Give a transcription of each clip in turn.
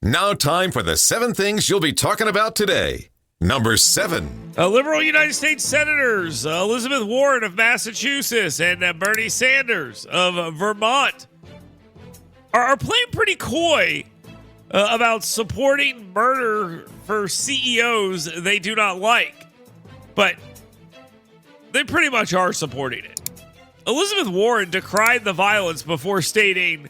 Now time for the 7 things you'll be talking about today. Number 7. Liberal United States Senators Elizabeth Warren of Massachusetts and Bernie Sanders of Vermont are playing pretty coy about supporting murder for CEOs they do not like. But they pretty much are supporting it. Elizabeth Warren decried the violence before stating,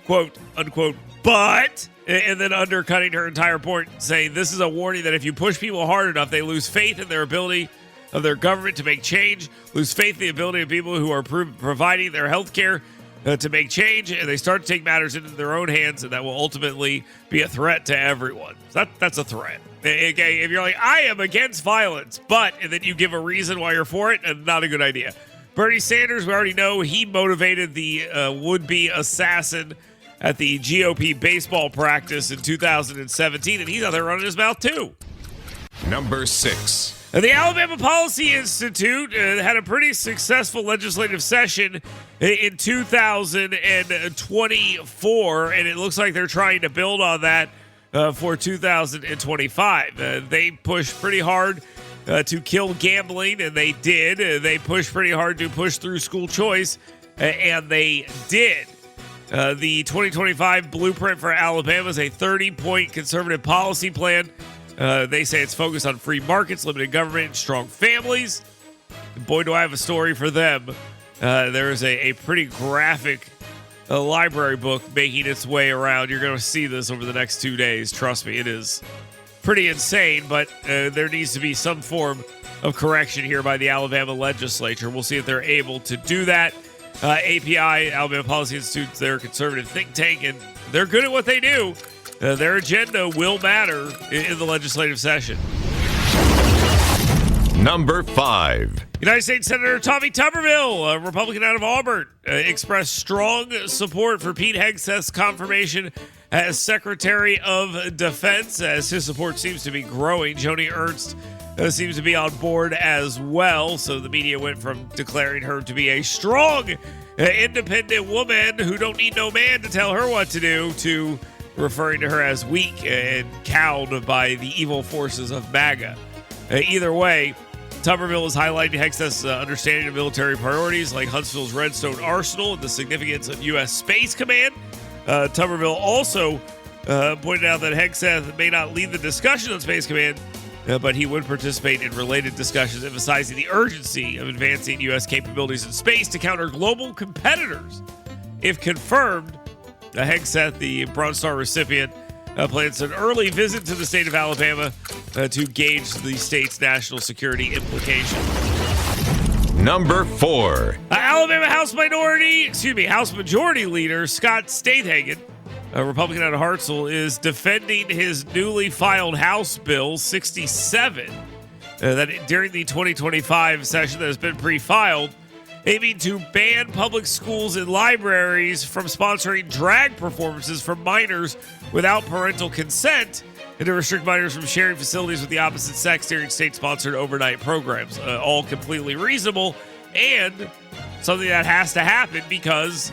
quote, unquote, but, and then undercutting her entire point, saying this is a warning that if you push people hard enough, they lose faith in their ability of their government to make change, lose faith in the ability of people who are providing their health care to make change, and they start to take matters into their own hands, and that will ultimately be a threat to everyone. So that's a threat. Okay, if you're like, I am against violence, but, and then you give a reason why you're for it, and not a good idea. Bernie Sanders, we already know he motivated the would-be assassin at the GOP baseball practice in 2017, and he's out there running his mouth too. Number 6. The Alabama Policy Institute had a pretty successful legislative session in 2024, and it looks like they're trying to build on that for 2025. They pushed pretty hard to kill gambling, and they did. They pushed pretty hard to push through school choice, and they did. The 2025 blueprint for Alabama is a 30-point conservative policy plan. They say it's focused on free markets, limited government, and strong families. Boy, do I have a story for them. There is a pretty graphic library book making its way around. You're going to see this over the next 2 days. Trust me, it is pretty insane, but there needs to be some form of correction here by the Alabama legislature. We'll see if they're able to do that. API, Alabama Policy Institute, they're a conservative think tank, and they're good at what they do. Their agenda will matter in the legislative session. Number 5. United States Senator Tommy Tuberville, a Republican out of Auburn, expressed strong support for Pete Hegseth's confirmation as Secretary of Defense, as his support seems to be growing. Joni Ernst seems to be on board as well, so the media went from declaring her to be a strong, independent woman who don't need no man to tell her what to do, to referring to her as weak and cowed by the evil forces of MAGA. Either way, Tuberville is highlighting Hegseth's understanding of military priorities like Huntsville's Redstone Arsenal and the significance of U.S. Space Command. Tuberville also pointed out that Hegseth may not lead the discussion on Space Command, but he would participate in related discussions, emphasizing the urgency of advancing U.S. capabilities in space to counter global competitors. If confirmed, Hegseth, the Bronze Star recipient, plans an early visit to the state of Alabama to gauge the state's national security implications. Number 4. Alabama House Majority Leader Scott Stathhagen, a Republican out of Hartselle, is defending his newly filed House Bill 67 that during the 2025 session that has been pre-filed, aiming to ban public schools and libraries from sponsoring drag performances for minors without parental consent, and to restrict minors from sharing facilities with the opposite sex during state-sponsored overnight programs. All completely reasonable, and something that has to happen because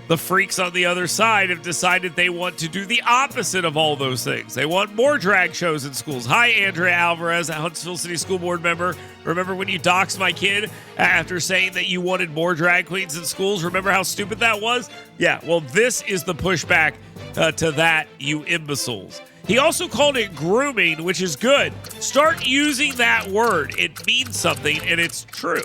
the freaks on the other side have decided they want to do the opposite of all those things. They want more drag shows in schools. Hi, Andrea Alvarez, a Huntsville City School Board member. Remember when you doxed my kid after saying that you wanted more drag queens in schools? Remember how stupid that was? Yeah, well, this is the pushback to that, you imbeciles. He also called it grooming, which is good. Start using that word. It means something, and it's true.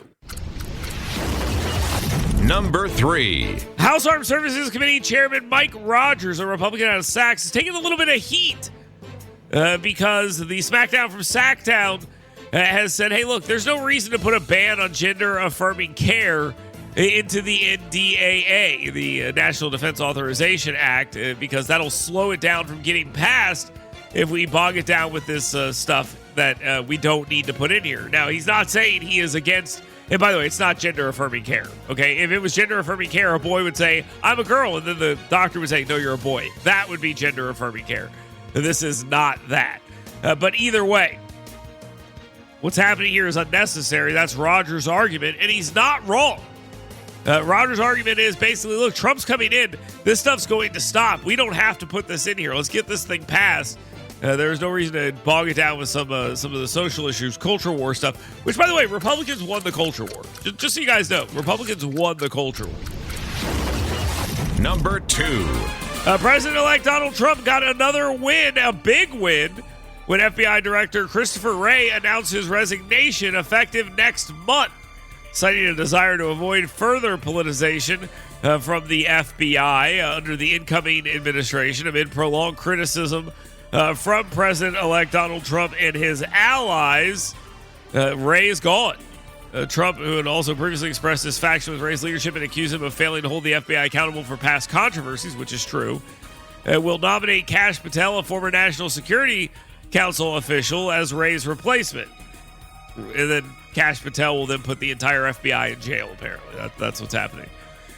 Number 3. House Armed Services Committee Chairman Mike Rogers, a Republican out of Sacs, is taking a little bit of heat because the Smackdown from Sacktown has said, hey, look, there's no reason to put a ban on gender-affirming care into the NDAA, the National Defense Authorization Act, because that'll slow it down from getting passed if we bog it down with this stuff that we don't need to put in here. Now, he's not saying he is against. And by the way, it's not gender-affirming care, okay? If it was gender-affirming care, a boy would say, I'm a girl, and then the doctor would say, no, you're a boy. That would be gender-affirming care. This is not that. But either way, what's happening here is unnecessary. That's Rogers' argument, and he's not wrong. Rodgers' argument is basically, look, Trump's coming in. This stuff's going to stop. We don't have to put this in here. Let's get this thing passed. There's no reason to bog it down with some of the social issues, culture war stuff, which, by the way, Republicans won the culture war. Just so you guys know, Republicans won the culture war. Number 2. President-elect Donald Trump got another win, a big win, when FBI Director Christopher Wray announced his resignation effective next month, citing a desire to avoid further politicization from the FBI under the incoming administration amid prolonged criticism from President-elect Donald Trump and his allies. Wray is gone. Trump, who had also previously expressed dissatisfaction with Wray's leadership and accused him of failing to hold the FBI accountable for past controversies, which is true, will nominate Kash Patel, a former National Security Council official, as Wray's replacement. And then Kash Patel will then put the entire FBI in jail, apparently. That's what's happening.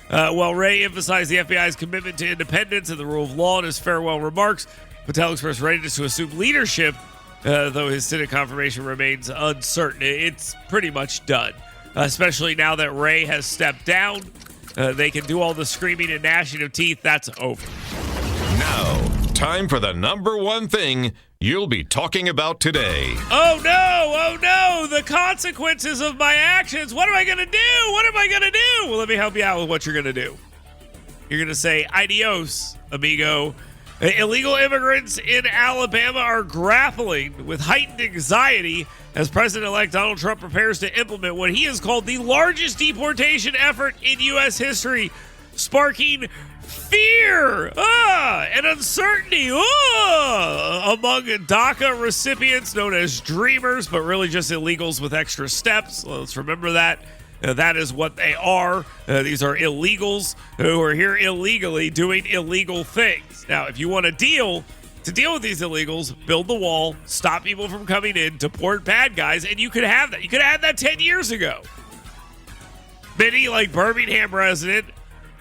While Wray emphasized the FBI's commitment to independence and the rule of law in his farewell remarks, Patel expressed readiness to assume leadership, though his Senate confirmation remains uncertain. It's pretty much done, especially now that Wray has stepped down. They can do all the screaming and gnashing of teeth. That's over. Now, time for the number 1 thing you'll be talking about today. Oh no, the consequences of my actions. What am I going to do? Well, let me help you out with what you're going to do. You're going to say, adios, amigo. Illegal immigrants in Alabama are grappling with heightened anxiety as President-elect Donald Trump prepares to implement what he has called the largest deportation effort in U.S. history, sparking fear and uncertainty among DACA recipients known as dreamers, but really just illegals with extra steps. Let's remember that. That is what they are. These are illegals who are here illegally doing illegal things. Now, if you want to deal with these illegals, build the wall, stop people from coming in, deport bad guys, and you could have that. You could have had that 10 years ago. Many, like Birmingham resident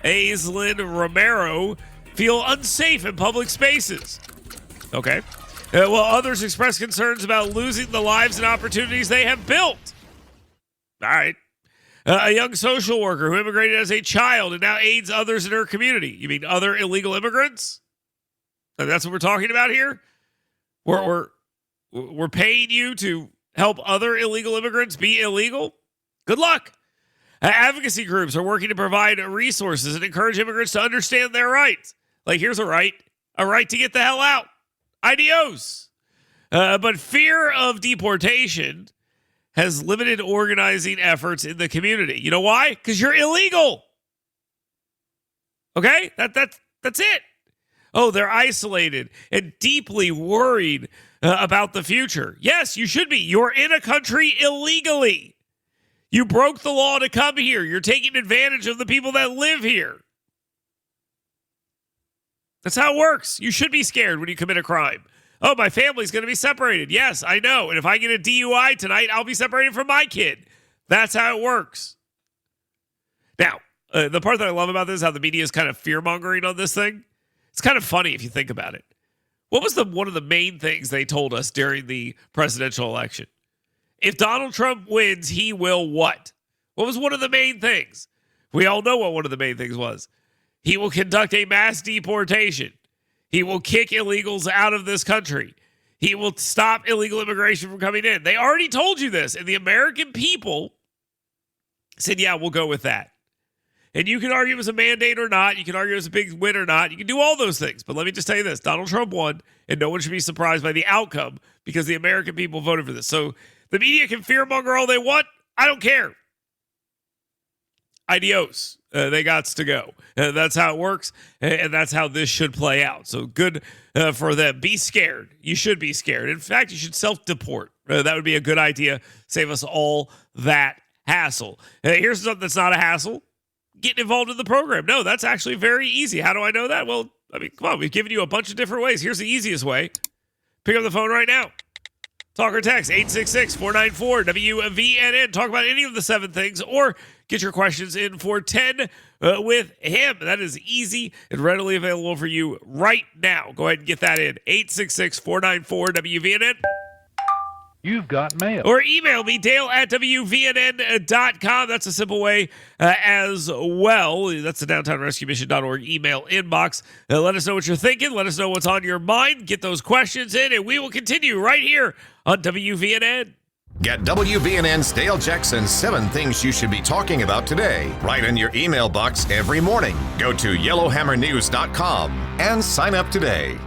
Aislinn Romero, feel unsafe in public spaces. Okay. While others express concerns about losing the lives and opportunities they have built. All right. A young social worker who immigrated as a child and now aids others in her community. You mean other illegal immigrants? That's what we're talking about here? We're paying you to help other illegal immigrants be illegal? Good luck. Advocacy groups are working to provide resources and encourage immigrants to understand their rights. Like, here's a right to get the hell out. Adios. But fear of deportation has limited organizing efforts in the community. You know why? Because you're illegal. Okay? That's it. Oh, they're isolated and deeply worried about the future. Yes, you should be. You're in a country illegally. You broke the law to come here. You're taking advantage of the people that live here. That's how it works. You should be scared when you commit a crime. Oh, my family's going to be separated. Yes, I know. And if I get a DUI tonight, I'll be separated from my kid. That's how it works. Now, the part that I love about this is how the media is kind of fear-mongering on this thing. It's kind of funny if you think about it. What was one of the main things they told us during the presidential election? If Donald Trump wins, he will what? What was one of the main things? We all know what one of the main things was. He will conduct a mass deportation. He will kick illegals out of this country. He will stop illegal immigration from coming in. They already told you this, and the American people said, yeah, we'll go with that. And you can argue it was a mandate or not. You can argue it was a big win or not. You can do all those things. But let me just tell you this. Donald Trump won, and no one should be surprised by the outcome because the American people voted for this. So the media can fearmonger all they want. I don't care. Adios. They got to go. That's how it works, and that's how this should play out. So good for them. Be scared. You should be scared. In fact, you should self-deport. That would be a good idea. Save us all that hassle. Here's something that's not a hassle. Getting involved in the program. No, that's actually very easy. How do I know that? Well, I mean, come on. We've given you a bunch of different ways. Here's the easiest way. Pick up the phone right now. Talk or text 866-494-WVNN. Talk about any of the 7 things or get your questions in for 10 with him. That is easy and readily available for you right now. Go ahead and get that in. 866-494-WVNN. You've got mail. Or email me, dale@wvnn.com. That's a simple way as well. That's the downtownrescuemission.org email inbox. Let us know what you're thinking. Let us know what's on your mind. Get those questions in, and we will continue right here on WVNN. Get WVNN's Dale Jackson 7 Things You Should Be Talking About Today right in your email box every morning. Go to yellowhammernews.com and sign up today.